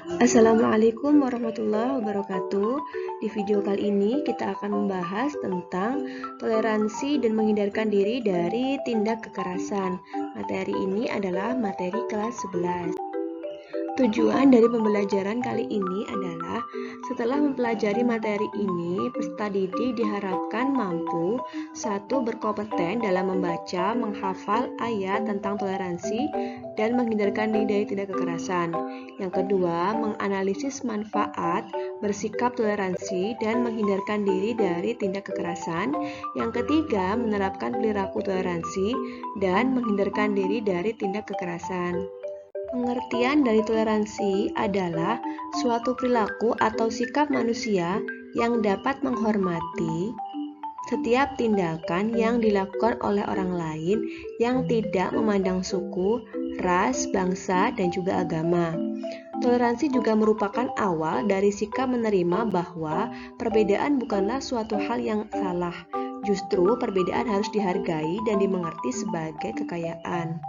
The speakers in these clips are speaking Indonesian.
Assalamualaikum warahmatullahi wabarakatuh. Di video kali ini kita akan membahas tentang toleransi dan menghindarkan diri dari tindak kekerasan. Materi ini adalah materi kelas 11. Tujuan dari pembelajaran kali ini adalah setelah mempelajari materi ini, peserta didik diharapkan mampu 1. Berkompeten dalam membaca, menghafal ayat tentang toleransi dan menghindarkan diri dari tindak kekerasan. Yang kedua, menganalisis manfaat bersikap toleransi dan menghindarkan diri dari tindak kekerasan. Yang ketiga, menerapkan perilaku toleransi dan menghindarkan diri dari tindak kekerasan. Pengertian dari toleransi adalah suatu perilaku atau sikap manusia yang dapat menghormati setiap tindakan yang dilakukan oleh orang lain yang tidak memandang suku, ras, bangsa, dan juga agama. Toleransi juga merupakan awal dari sikap menerima bahwa perbedaan bukanlah suatu hal yang salah. Justru perbedaan harus dihargai dan dimengerti sebagai kekayaan.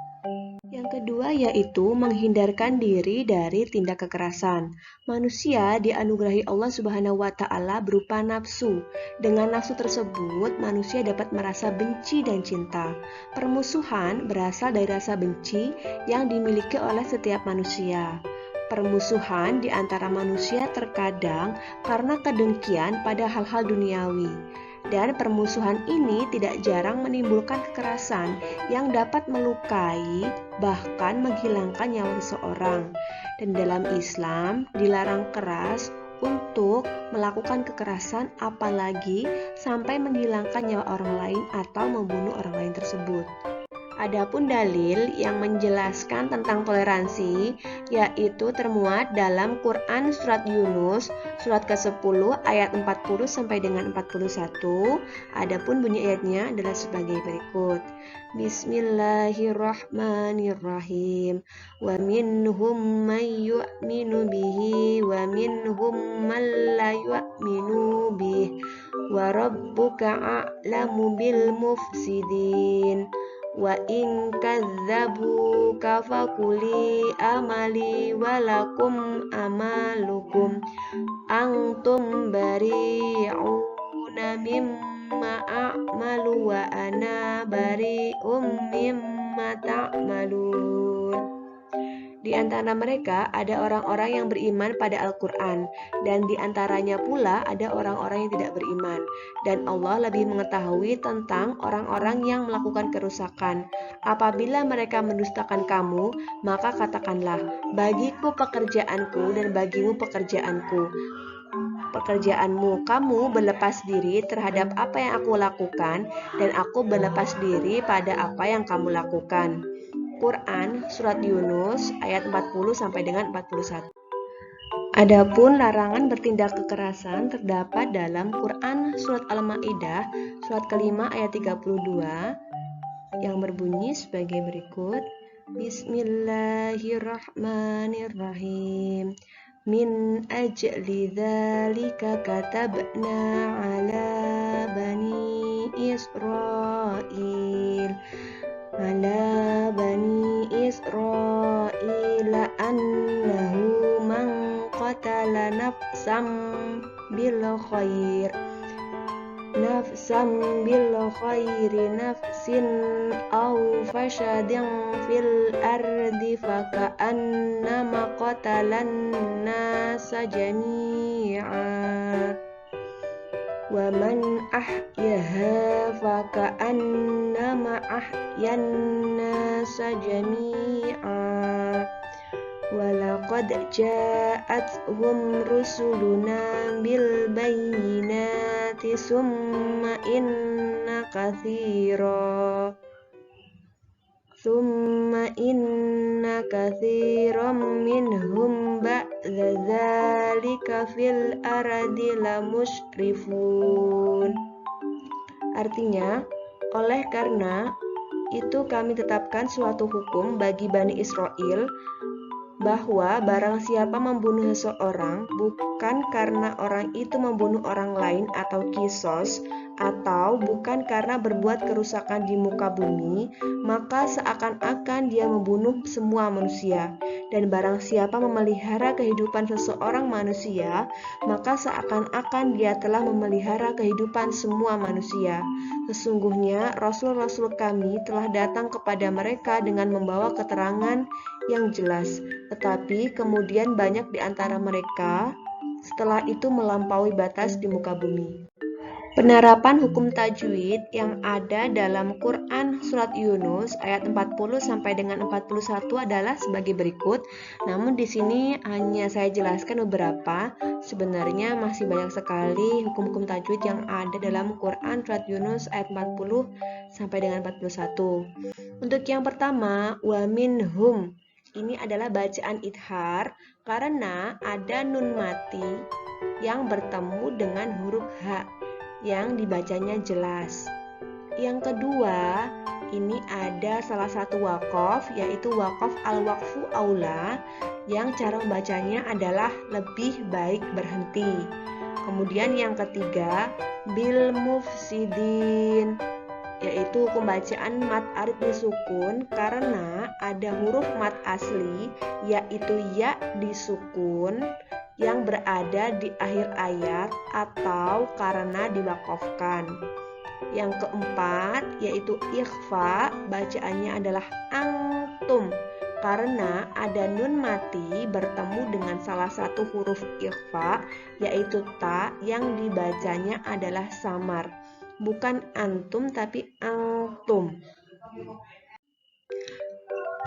Yang kedua yaitu menghindarkan diri dari tindak kekerasan. Manusia dianugerahi Allah Subhanahu wa Ta'ala berupa nafsu. Dengan nafsu tersebut, manusia dapat merasa benci dan cinta. Permusuhan berasal dari rasa benci yang dimiliki oleh setiap manusia. Permusuhan di antara manusia terkadang karena kedengkian pada hal-hal duniawi. Dan permusuhan ini tidak jarang menimbulkan kekerasan yang dapat melukai, bahkan menghilangkan nyawa seseorang. Dan dalam Islam dilarang keras untuk melakukan kekerasan, apalagi sampai menghilangkan nyawa orang lain atau membunuh orang lain tersebut. Adapun dalil yang menjelaskan tentang toleransi yaitu termuat dalam Quran surat Yunus surat ke-10 ayat 40 sampai dengan 41. Adapun bunyi ayatnya adalah sebagai berikut. Bismillahirrahmanirrahim. Wa minhum man yu'minu bihi wa minhum man la yu'minu bihi wa rabbuka a'lamu bil mufsidin. Wa in kadzabuka faquli amali walakum amalukum antum bari'una mimma a'malu wa ana bari'um mimma ta'malun. Di antara mereka ada orang-orang yang beriman pada Al-Quran, dan di antaranya pula ada orang-orang yang tidak beriman. Dan Allah lebih mengetahui tentang orang-orang yang melakukan kerusakan. Apabila mereka mendustakan kamu, maka katakanlah, bagiku pekerjaanku dan bagimu pekerjaanmu. Kamu berlepas diri terhadap apa yang aku lakukan, dan aku berlepas diri pada apa yang kamu lakukan. Quran Surat Yunus ayat 40 sampai dengan 41. Adapun larangan bertindak kekerasan terdapat dalam Quran Surat Al-Maidah surat ke-5 ayat 32 yang berbunyi sebagai berikut. Bismillahirrahmanirrahim. Min ajli dzalika katabna ala bani Israil annahu man qatala nafsan bil khairi nafsin aw fasadin fil ardi faka'annama qatalan nasa jami'a wa man ahyaha faka'annama ahyan nasa jami'a wa laqad ja'athum rusuluna bil bayyinati summa inna kathiran minhum ba'da dzalika fil ardi lamusrifun. Artinya, oleh karena itu kami tetapkan suatu hukum bagi Bani Israel bahwa barang siapa membunuh seseorang bukan karena orang itu membunuh orang lain atau kisos, atau bukan karena berbuat kerusakan di muka bumi, maka seakan-akan dia membunuh semua manusia. Dan barang siapa memelihara kehidupan seseorang manusia, maka seakan-akan dia telah memelihara kehidupan semua manusia. Sesungguhnya Rasul-Rasul kami telah datang kepada mereka dengan membawa keterangan yang jelas, tetapi kemudian banyak di antara mereka setelah itu melampaui batas di muka bumi. Penerapan hukum tajwid yang ada dalam Quran Surat Yunus ayat 40 sampai dengan 41 adalah sebagai berikut. Namun di sini hanya saya jelaskan beberapa. Sebenarnya masih banyak sekali hukum-hukum tajwid yang ada dalam Quran Surat Yunus ayat 40 sampai dengan 41. Untuk yang pertama, wa minhum. Ini adalah bacaan idhar karena ada nun mati yang bertemu dengan huruf H yang dibacanya jelas. Yang kedua, ini ada salah satu waqaf, yaitu waqaf al-waqfu aula, yang cara membacanya adalah lebih baik berhenti. Kemudian yang ketiga, bil mufsidin, yaitu pembacaan mat arid disukun karena ada huruf mat asli, yaitu ya disukun yang berada di akhir ayat atau karena diwakafkan. Yang keempat yaitu ikhfa, bacaannya adalah antum karena ada nun mati bertemu dengan salah satu huruf ikhfa, yaitu ta yang dibacanya adalah samar, bukan antum tapi antum.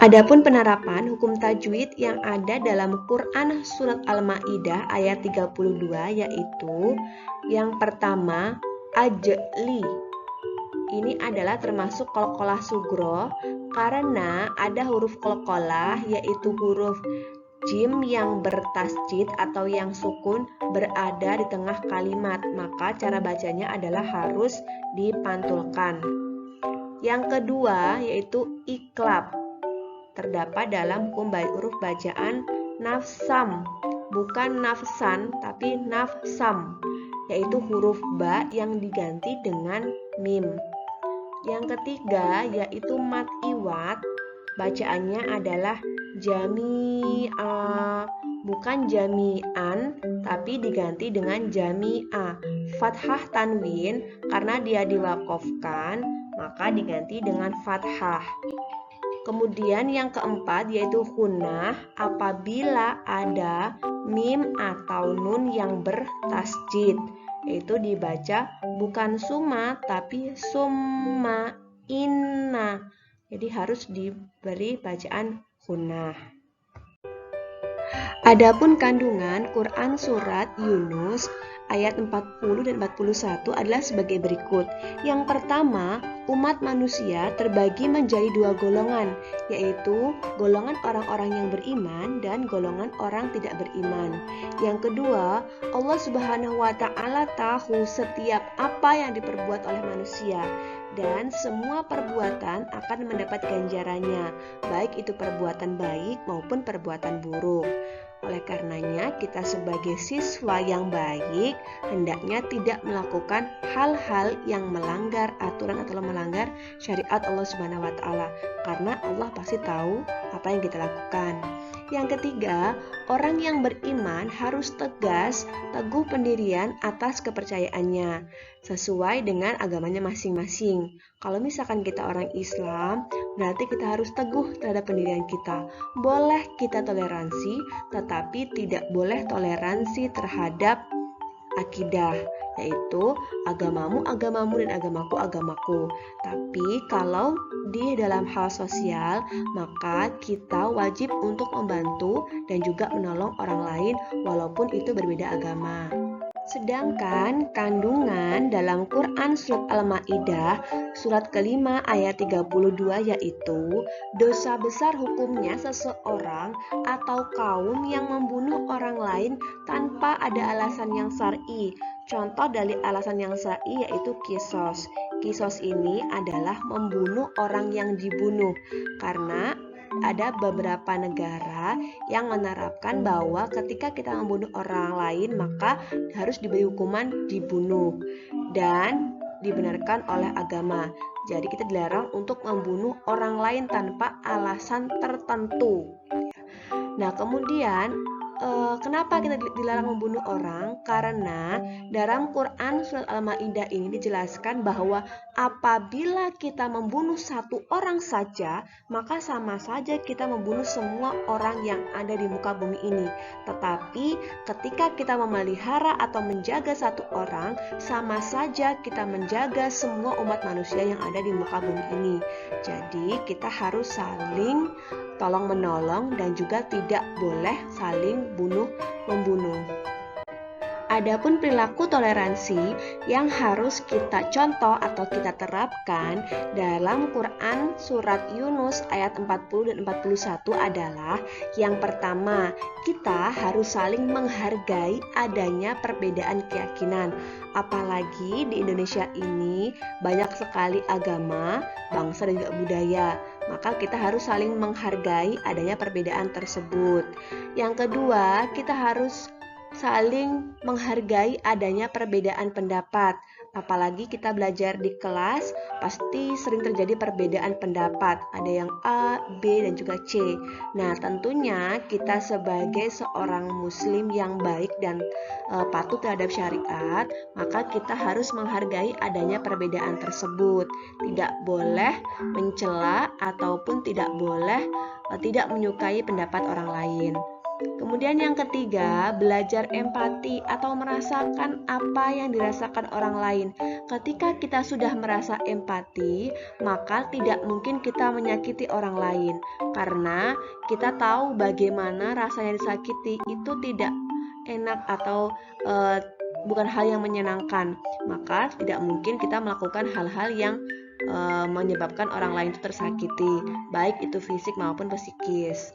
Adapun penerapan hukum tajwid yang ada dalam Quran Surat Al-Maidah ayat 32 yaitu yang pertama ajli. Ini adalah termasuk qalqalah sugro karena ada huruf qalqalah yaitu huruf jim yang bertasjid atau yang sukun berada di tengah kalimat, maka cara bacanya adalah harus dipantulkan. Yang kedua yaitu iklab, terdapat dalam hukum huruf bacaan nafsam, bukan nafsan tapi nafsam, yaitu huruf ba yang diganti dengan mim. Yang ketiga yaitu mat iwat, bacaannya adalah jami'a, bukan jami'an tapi diganti dengan jami'a. Fathah tanwin karena dia diwakafkan maka diganti dengan fathah. Kemudian yang keempat yaitu hunnah, apabila ada mim atau nun yang bertasjid, yaitu dibaca bukan summa tapi summa inna. Jadi harus diberi bacaan hunnah. Adapun kandungan Quran Surat Yunus ayat 40 dan 41 adalah sebagai berikut. Yang pertama, umat manusia terbagi menjadi dua golongan, yaitu golongan orang-orang yang beriman dan golongan orang tidak beriman. Yang kedua, Allah Subhanahu wa Ta'ala tahu setiap apa yang diperbuat oleh manusia, dan semua perbuatan akan mendapat ganjarannya, baik itu perbuatan baik maupun perbuatan buruk. Oleh karenanya, kita sebagai siswa yang baik hendaknya tidak melakukan hal-hal yang melanggar aturan atau melanggar syariat Allah Subhanahu wa Ta'ala, karena Allah pasti tahu apa yang kita lakukan. Yang ketiga, orang yang beriman harus tegas, teguh pendirian atas kepercayaannya sesuai dengan agamanya masing-masing. Kalau misalkan kita orang Islam, berarti kita harus teguh terhadap pendirian kita. Boleh kita toleransi, tetapi tidak boleh toleransi terhadap akidah, yaitu agamamu agamamu dan agamaku agamaku. Tapi kalau di dalam hal sosial, maka kita wajib untuk membantu dan juga menolong orang lain walaupun itu berbeda agama. Sedangkan kandungan dalam Quran Surat Al-Maidah surat kelima ayat 32 yaitu dosa besar hukumnya seseorang atau kaum yang membunuh orang lain tanpa ada alasan yang syar'i. Contoh dari alasan yang syar'i yaitu kisos. Kisos ini adalah membunuh orang yang dibunuh, karena ada beberapa negara yang menerapkan bahwa ketika kita membunuh orang lain maka harus diberi hukuman dibunuh. Dan dibenarkan oleh agama. Jadi kita dilarang untuk membunuh orang lain tanpa alasan tertentu. Nah, kemudian kenapa kita dilarang membunuh orang? Karena dalam Quran surat Al-Maidah ini dijelaskan bahwa apabila kita membunuh satu orang saja, maka sama saja kita membunuh semua orang yang ada di muka bumi ini. Tetapi ketika kita memelihara atau menjaga satu orang, sama saja kita menjaga semua umat manusia yang ada di muka bumi ini. Jadi kita harus saling tolong menolong dan juga tidak boleh saling bunuh-membunuh. Adapun perilaku toleransi yang harus kita contoh atau kita terapkan dalam Quran surat Yunus ayat 40 dan 41 adalah yang pertama, kita harus saling menghargai adanya perbedaan keyakinan. Apalagi di Indonesia ini banyak sekali agama, bangsa dan juga budaya. Maka kita harus saling menghargai adanya perbedaan tersebut. Yang kedua, kita harus saling menghargai adanya perbedaan pendapat. Apalagi kita belajar di kelas, pasti sering terjadi perbedaan pendapat. Ada yang A, B, dan juga C. Nah, tentunya kita sebagai seorang muslim yang baik dan patuh terhadap syariat, maka kita harus menghargai adanya perbedaan tersebut. Tidak boleh mencela ataupun tidak boleh tidak menyukai pendapat orang lain. Kemudian yang ketiga, belajar empati atau merasakan apa yang dirasakan orang lain. Ketika kita sudah merasa empati, maka tidak mungkin kita menyakiti orang lain. Karena kita tahu bagaimana rasanya disakiti itu tidak enak atau bukan hal yang menyenangkan. Maka tidak mungkin kita melakukan hal-hal yang menyebabkan orang lain itu tersakiti, baik itu fisik maupun psikis.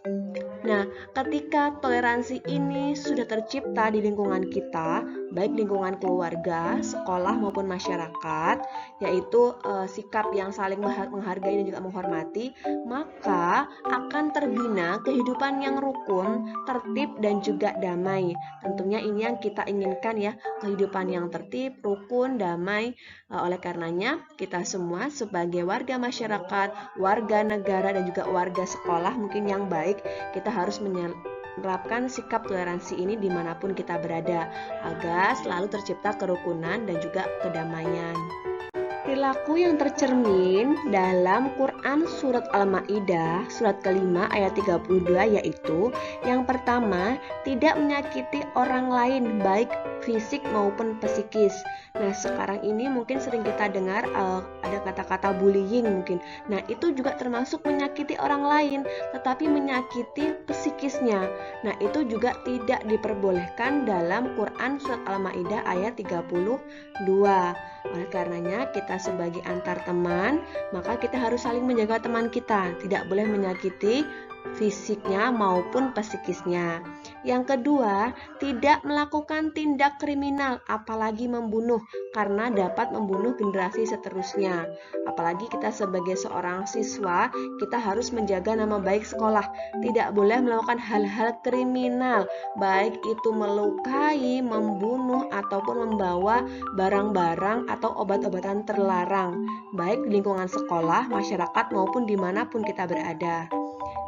Nah, ketika toleransi ini sudah tercipta di lingkungan kita, baik lingkungan keluarga, sekolah maupun masyarakat, yaitu sikap yang saling menghargai dan juga menghormati, maka akan terbina kehidupan yang rukun, tertib dan juga damai. Tentunya ini yang kita inginkan ya, kehidupan yang tertib, rukun, damai. Oleh karenanya, kita semua sebagai warga masyarakat, warga negara dan juga warga sekolah mungkin yang baik, kita harus menerapkan sikap toleransi ini dimanapun kita berada agar selalu tercipta kerukunan dan juga kedamaian. Perilaku yang tercermin dalam Quran surat Al-Maidah surat kelima ayat 32 yaitu yang pertama, tidak menyakiti orang lain baik fisik maupun psikis. Nah, sekarang ini mungkin sering kita dengar ada kata-kata bullying mungkin. Nah, itu juga termasuk menyakiti orang lain, tetapi menyakiti psikisnya. Nah, itu juga tidak diperbolehkan dalam Quran surat Al-Maidah ayat 32. Oleh karenanya kita sebagai antar teman, maka kita harus saling menjaga teman kita, tidak boleh menyakiti fisiknya maupun psikisnya. Yang kedua, tidak melakukan tindak kriminal, apalagi membunuh, karena dapat membunuh generasi seterusnya. Apalagi kita sebagai seorang siswa, kita harus menjaga nama baik sekolah. Tidak boleh melakukan hal-hal kriminal, baik itu melukai, membunuh, ataupun membawa barang-barang atau obat-obatan terlarang, baik di lingkungan sekolah, masyarakat, maupun dimanapun kita berada.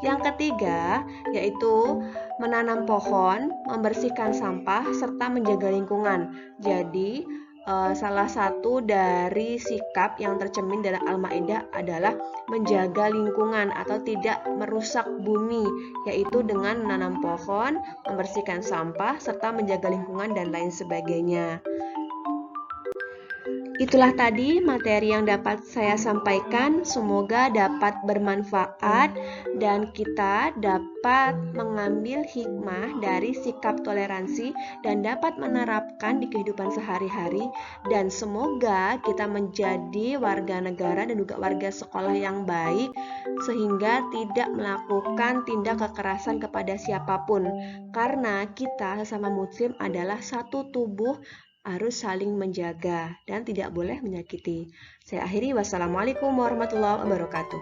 Yang ketiga, yaitu menanam pohon, membersihkan sampah, serta menjaga lingkungan. Jadi, salah satu dari sikap yang tercermin dalam Al-Maidah adalah menjaga lingkungan atau tidak merusak bumi, yaitu dengan menanam pohon, membersihkan sampah, serta menjaga lingkungan dan lain sebagainya. Itulah tadi materi yang dapat saya sampaikan, semoga dapat bermanfaat dan kita dapat mengambil hikmah dari sikap toleransi dan dapat menerapkan di kehidupan sehari-hari, dan semoga kita menjadi warga negara dan juga warga sekolah yang baik sehingga tidak melakukan tindak kekerasan kepada siapapun, karena kita sesama muslim adalah satu tubuh, harus saling menjaga dan tidak boleh menyakiti. Saya akhiri, wassalamualaikum warahmatullahi wabarakatuh.